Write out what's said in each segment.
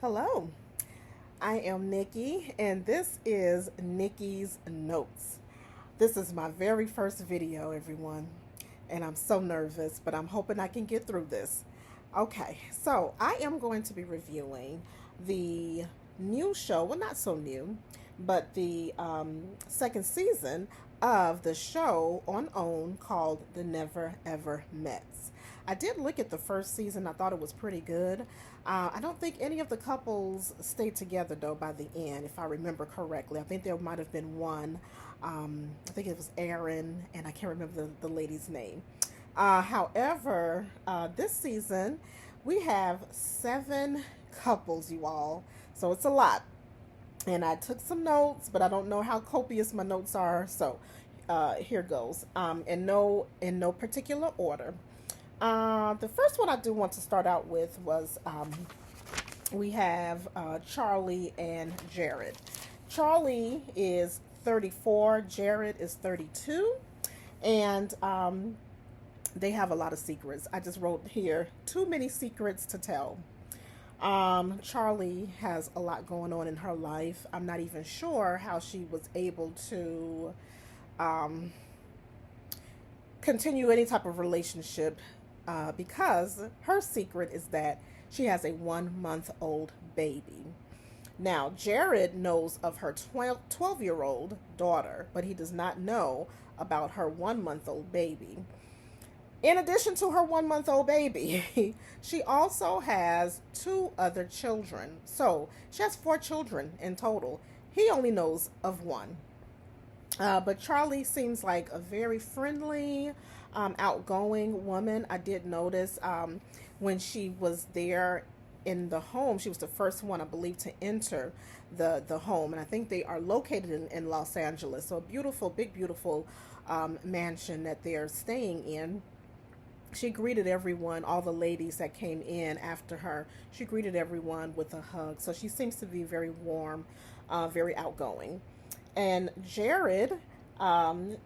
Hello, I am Nikki, and this is Nikki's Notes. This is my very first video, everyone, and I'm so nervous, but I'm hoping I can get through this. Okay, so I am going to be reviewing the new show, well, not so new, but the second season of the show on OWN called The Never Ever Mets. I did look at the first season. I thought it was pretty good. I don't think any of the couples stayed together though by the end, if I remember correctly. I think there might have been one. I think it was Aaron, and I can't remember the lady's name. However, this season we have seven couples, you all. So it's a lot. And I took some notes, but I don't know how copious my notes are. So here goes. In no particular order. The first one I do want to start out with was we have Charlie and Jared. Charlie is 34, Jared is 32, and they have a lot of secrets. I just wrote here too many secrets to tell. Charlie has a lot going on in her life. I'm not even sure how she was able to um, continue any type of relationship because her secret is that she has a 1 month old baby. Now, Jared knows of her 12 year old daughter, but he does not know about her 1 month old baby. In addition to her 1 month old baby, she also has two other children. So she has four children in total. He only knows of one. But Charlie seems like a very friendly, outgoing woman. I did notice when she was there in the home, she was the first one, I believe, to enter the home. And I think they are located in Los Angeles. So a beautiful, big, beautiful mansion that they're staying in. She greeted everyone, all the ladies that came in after her. She greeted everyone with a hug. So she seems to be very warm, very outgoing. And Jared, um,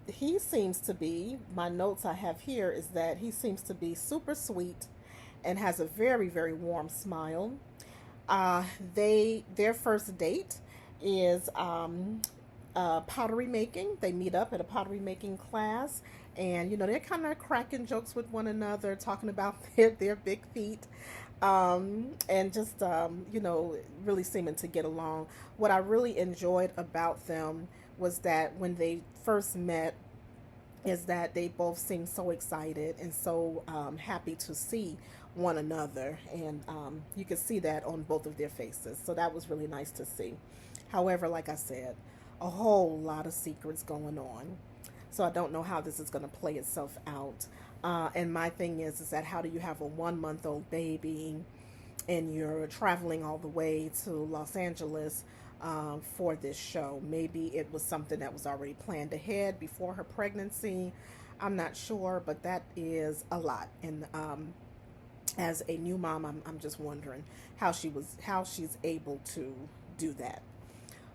he seems to be, my notes I have here is that he seems to be super sweet and has a very, very warm smile. Their first date is pottery making. They meet up at a pottery making class, and they're kind of cracking jokes with one another, talking about their big feet, and just really seeming to get along. What I really enjoyed about them was that when they first met, is that they both seemed so excited and so happy to see one another, and you could see that on both of their faces. So that was really nice to see. However, like I said, a whole lot of secrets going on. So I don't know how this is going to play itself out. And my thing is that how do you have a 1 month old baby and you're traveling all the way to Los Angeles for this show? Maybe it was something that was already planned ahead before her pregnancy. I'm not sure, but that is a lot. And as a new mom, I'm just wondering how she's able to do that.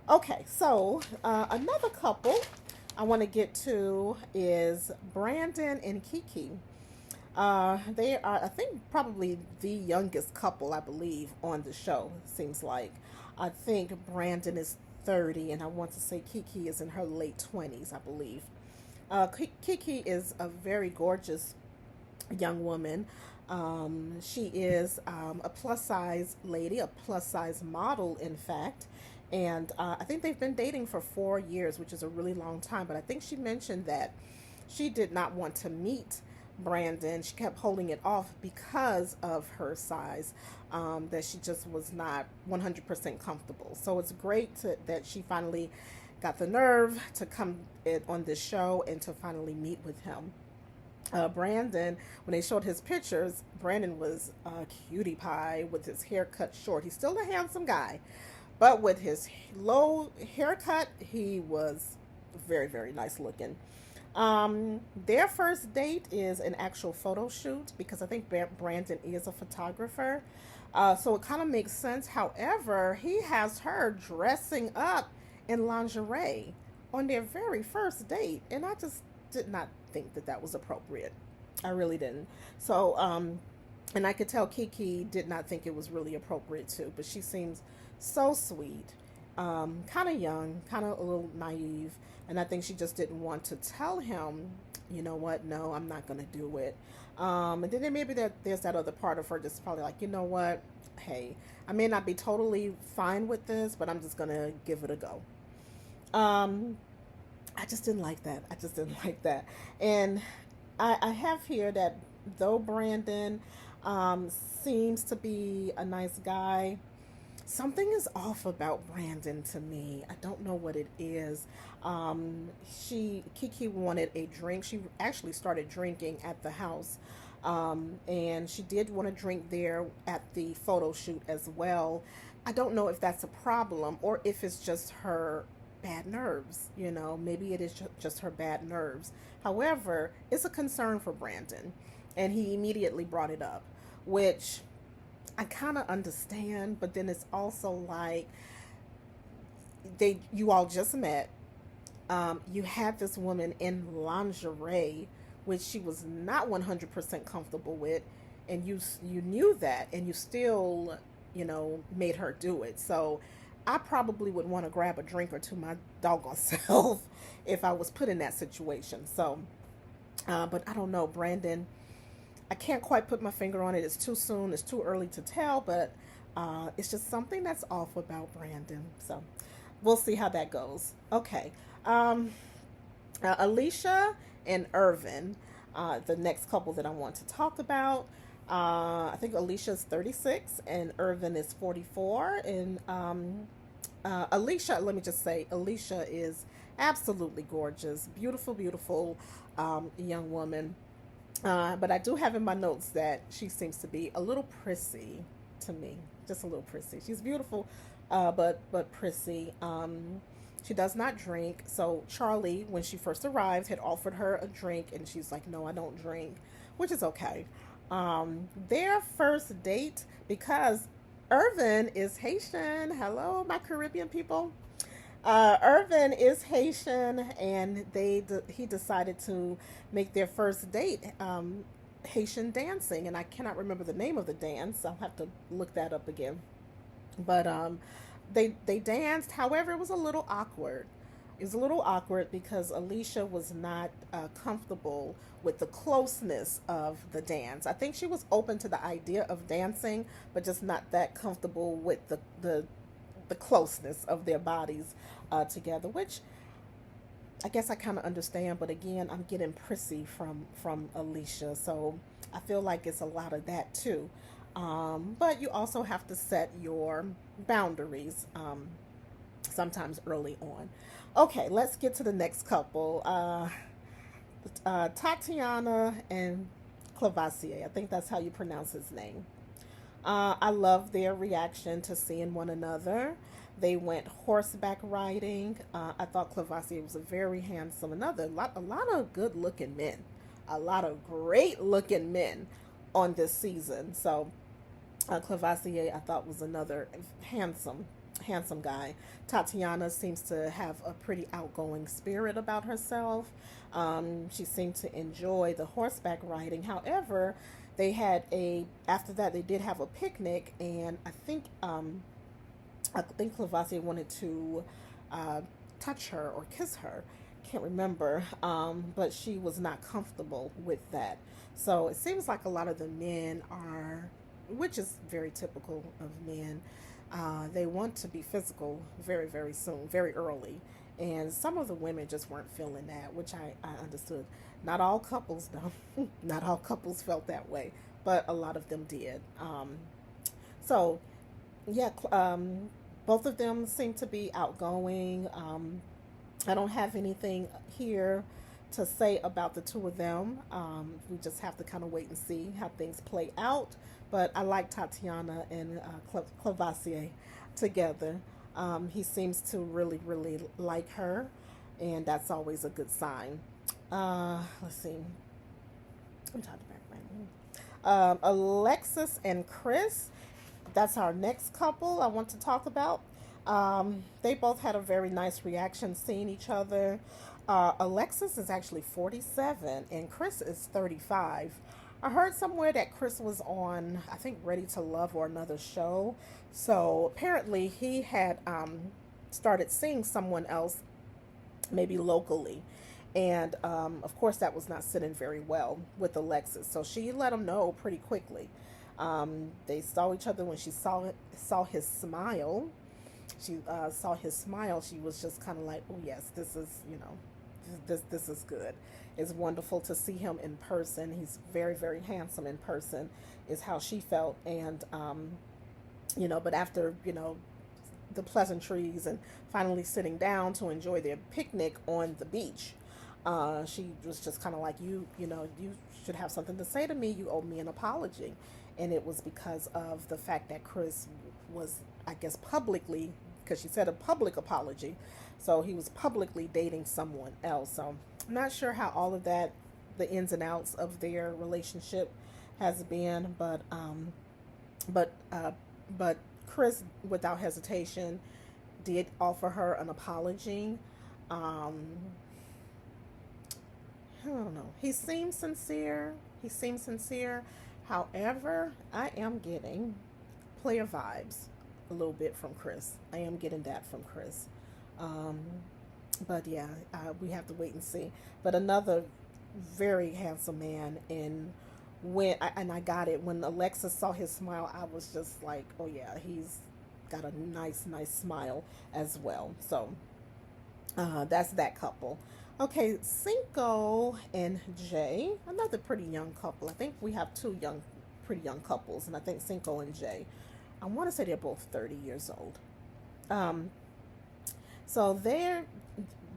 Okay, so another couple I want to get to is Brandon and Kiki. They are, I think, probably the youngest couple, I believe, on the show. Seems like I think Brandon is 30, and I want to say Kiki is in her late 20s, I believe. Kiki is a very gorgeous young woman. She is a plus size lady, a plus size model, in fact. And I think they've been dating for 4 years, which is a really long time. But I think she mentioned that she did not want to meet Brandon. She kept holding it off because of her size, that she just was not 100% comfortable. So it's great that she finally got the nerve to come on this show and to finally meet with him. Brandon, when they showed his pictures, Brandon was a cutie pie with his hair cut short. He's still a handsome guy, but with his low haircut, he was very, very nice looking. Their first date is an actual photo shoot because I think Brandon is a photographer. So it kind of makes sense. However, he has her dressing up in lingerie on their very first date. And I just did not think that that was appropriate. I really didn't. So, And I could tell Kiki did not think it was really appropriate to, but she seems so sweet, kind of young, kind of a little naive, and I think she just didn't want to tell him, you know what, no, I'm not going to do it. And then maybe there's that other part of her just probably like, you know what, hey, I may not be totally fine with this, but I'm just going to give it a go. Um, I just didn't like that. I just didn't like that. And I have here that though Brandon seems to be a nice guy, something is off about Brandon to me. I don't know what it is. Kiki wanted a drink. She actually started drinking at the house. And she did want to drink there at the photo shoot as well. I don't know if that's a problem or if it's just her bad nerves. You know, maybe it is just her bad nerves. However, it's a concern for Brandon, and he immediately brought it up, which I kind of understand, but then it's also like you all just met. You had this woman in lingerie, which she was not 100% comfortable with, and you knew that, and you still, made her do it. So I probably would want to grab a drink or two my doggone self if I was put in that situation. So, but I don't know, Brandon. I can't quite put my finger on it. It's too soon. It's too early to tell, but it's just something that's off about Brandon. So we'll see how that goes. Okay. Um, Alicia and Irvin, the next couple that I want to talk about. I think Alicia's 36 and Irvin is 44. And Alicia, let me just say, Alicia is absolutely gorgeous, beautiful, beautiful young woman. But I do have in my notes that she seems to be a little prissy to me, just a little prissy. She's beautiful, but prissy. She does not drink. So Charlie, when she first arrived, had offered her a drink, and she's like, "No, I don't drink," which is okay. Their first date, because Irvin is Haitian. Hello, my Caribbean people. Irvin is Haitian, and he decided to make their first date Haitian dancing, and I cannot remember the name of the dance. I'll have to look that up again. But they danced. However, it was a little awkward. It was a little awkward because Alicia was not comfortable with the closeness of the dance. I think she was open to the idea of dancing, but just not that comfortable with the closeness of their bodies together, which I guess I kind of understand. But again, I'm getting prissy from Alicia, so I feel like it's a lot of that too. But you also have to set your boundaries sometimes early on. Okay, let's get to the next couple. Tatiana and Clavassier. I think that's how you pronounce his name. I love their reaction to seeing one another. They went horseback riding. I thought Clavassier was a very handsome, a lot of good looking men, a lot of great looking men on this season. So Clavassier, I thought, was another handsome guy. Tatiana seems to have a pretty outgoing spirit about herself. She seemed to enjoy the horseback riding. However, after that they did have a picnic, and I think Clavassier wanted to touch her or kiss her. Can't remember, but she was not comfortable with that. So it seems like a lot of the men are, which is very typical of men. They want to be physical very, very soon, very early. And some of the women just weren't feeling that, which I understood. Not all couples, though. Not all couples felt that way, but a lot of them did. So, yeah, both of them seem to be outgoing. I don't have anything here to say about the two of them. We just have to kind of wait and see how things play out. But I like Tatiana and Clavassier together. He seems to really, really like her, and that's always a good sign. Let's see. I'm trying to back Alexis and Chris. That's our next couple I want to talk about. They both had a very nice reaction seeing each other. Alexis is actually 47 and Chris is 35. I heard somewhere that Chris was on, I think, Ready to Love or another show. So apparently he had started seeing someone else, maybe locally. And of course, that was not sitting very well with Alexis. So she let him know pretty quickly. They saw each other when she saw his smile. She saw his smile. She was just kind of like, "Oh yes, this is this is good. It's wonderful to see him in person. He's very very handsome in person," is how she felt. And but after the pleasantries and finally sitting down to enjoy their picnic on the beach, she was just kind of like, you should have something to say to me. You owe me an apology. And it was because of the fact that Chris was, I guess, publicly, because she said a public apology. So he was publicly dating someone else. So I'm not sure how all of that, the ins and outs of their relationship has been, but but Chris, without hesitation, did offer her an apology. Um, I don't know. He seems sincere. He seems sincere. However, I am getting player vibes a little bit from Chris. I am getting that from Chris. Um, but yeah, we have to wait and see. But another very handsome man, and I got it when Alexa saw his smile, I was just like, oh yeah, he's got a nice smile as well. So that's that couple. Okay, Cinco and Jay, another pretty young couple. I think we have two pretty young couples, and I think Cinco and Jay, I want to say they're both 30 years old. Um, so they're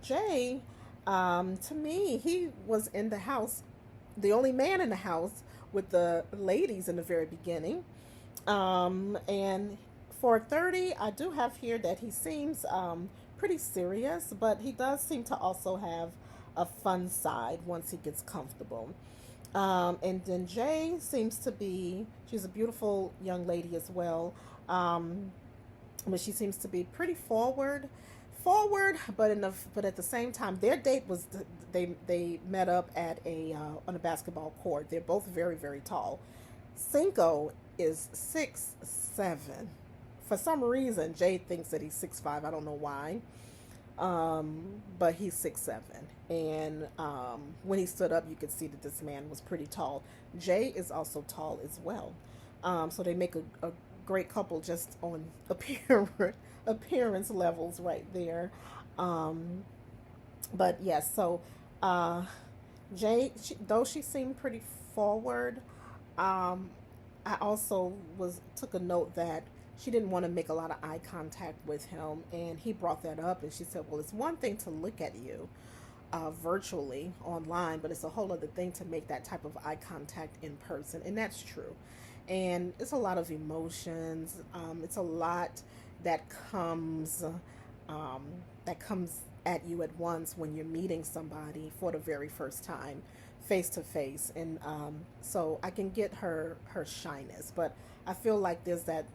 Jay. To me, he was in the house, the only man in the house with the ladies in the very beginning. And for 30, I do have here that he seems pretty serious, but he does seem to also have a fun side once he gets comfortable. And then Jay seems to be, she's a beautiful young lady as well. Um, but she seems to be pretty forward, but at the same time, their date was they met up at a on a basketball court. They're both very very tall. Cinco is 6'7". For some reason, Jay thinks that he's 6'5". I don't know why, but he's 6'7". And when he stood up, you could see that this man was pretty tall. Jay is also tall as well. So they make a great couple just on appearance levels right there. Um, but yes, so uh, Jay, though she seemed pretty forward, um, I also was took a note that she didn't want to make a lot of eye contact with him, and he brought that up, and she said, "Well, it's one thing to look at you virtually online, but it's a whole other thing to make that type of eye contact in person," and that's true. And it's a lot of emotions. It's a lot that comes um, that comes at you at once when you're meeting somebody for the very first time, face to face. And so I can get her shyness, but I feel like there's that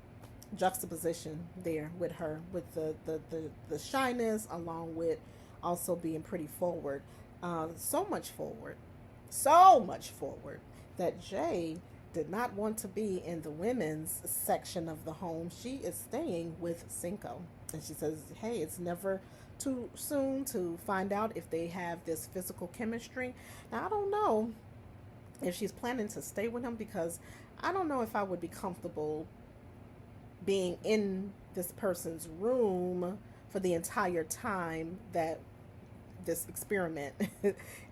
juxtaposition there with her, with the shyness along with also being pretty forward. So much forward that Jay did not want to be in the women's section of the home. She is staying with Cinco. And she says, hey, it's never too soon to find out if they have this physical chemistry. Now, I don't know if she's planning to stay with him, because I don't know if I would be comfortable being in this person's room for the entire time that this experiment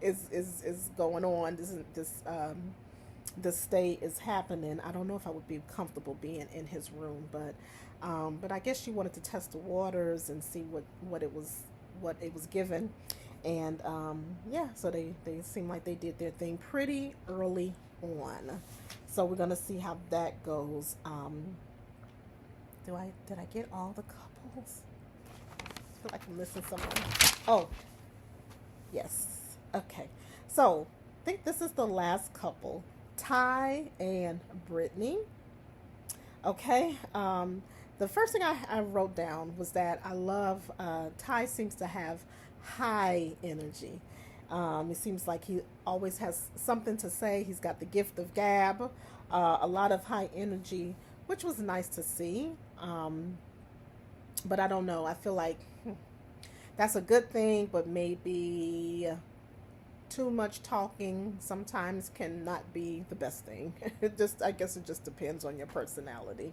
is going on. This stay is happening. I don't know if I would be comfortable being in his room, but I guess she wanted to test the waters and see what it was given. And yeah, so they seem like they did their thing pretty early on. So we're gonna see how that goes. Did I get all the couples? I feel like I'm missing someone. Oh, yes. Okay. So I think this is the last couple, Ty and Brittany. Okay. The first thing I wrote down was that I love Ty seems to have high energy. It seems like he always has something to say. He's got the gift of gab, a lot of high energy, which was nice to see. But I don't know. I feel like that's a good thing, but maybe too much talking sometimes cannot be the best thing. I guess it just depends on your personality.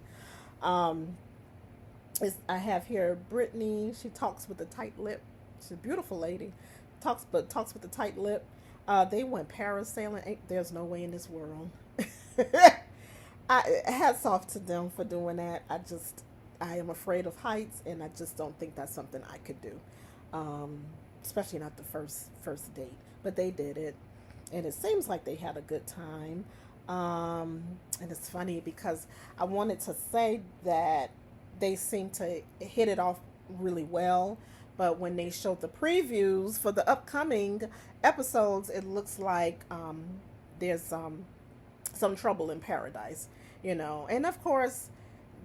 Um, I have here Brittany. She talks with a tight lip. She's a beautiful lady. Talks with a tight lip. They went parasailing. There's no way in this world. Hats off to them for doing that. I am afraid of heights, and I just don't think that's something I could do, um, especially not the first date. But they did it, and it seems like they had a good time. And it's funny because I wanted to say that they seem to hit it off really well, but when they showed the previews for the upcoming episodes, it looks like there's some trouble in paradise, And of course,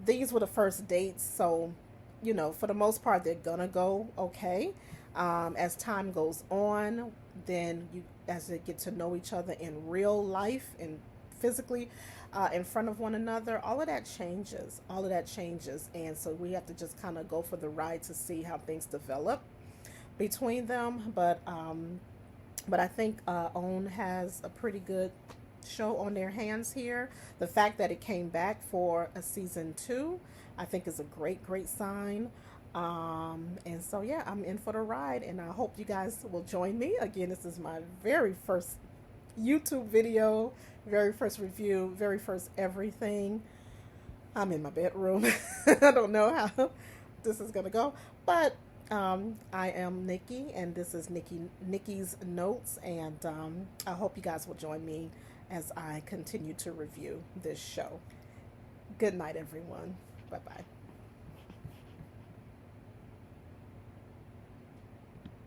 these were the first dates, so for the most part, they're gonna go okay. As time goes on, then as they get to know each other in real life and physically in front of one another, all of that changes. All of that changes, and so we have to just kind of go for the ride to see how things develop between them. But I think OWN has a pretty good show on their hands here. The fact that it came back for a season 2, I think is a great sign. And so yeah, I'm in for the ride, and I hope you guys will join me. Again, this is my very first YouTube video, very first review, very first everything. I'm in my bedroom. I don't know how this is gonna go, but I am Nikki, and this is Nikki's Notes, and I hope you guys will join me as I continue to review this show. Good night, everyone. Bye bye.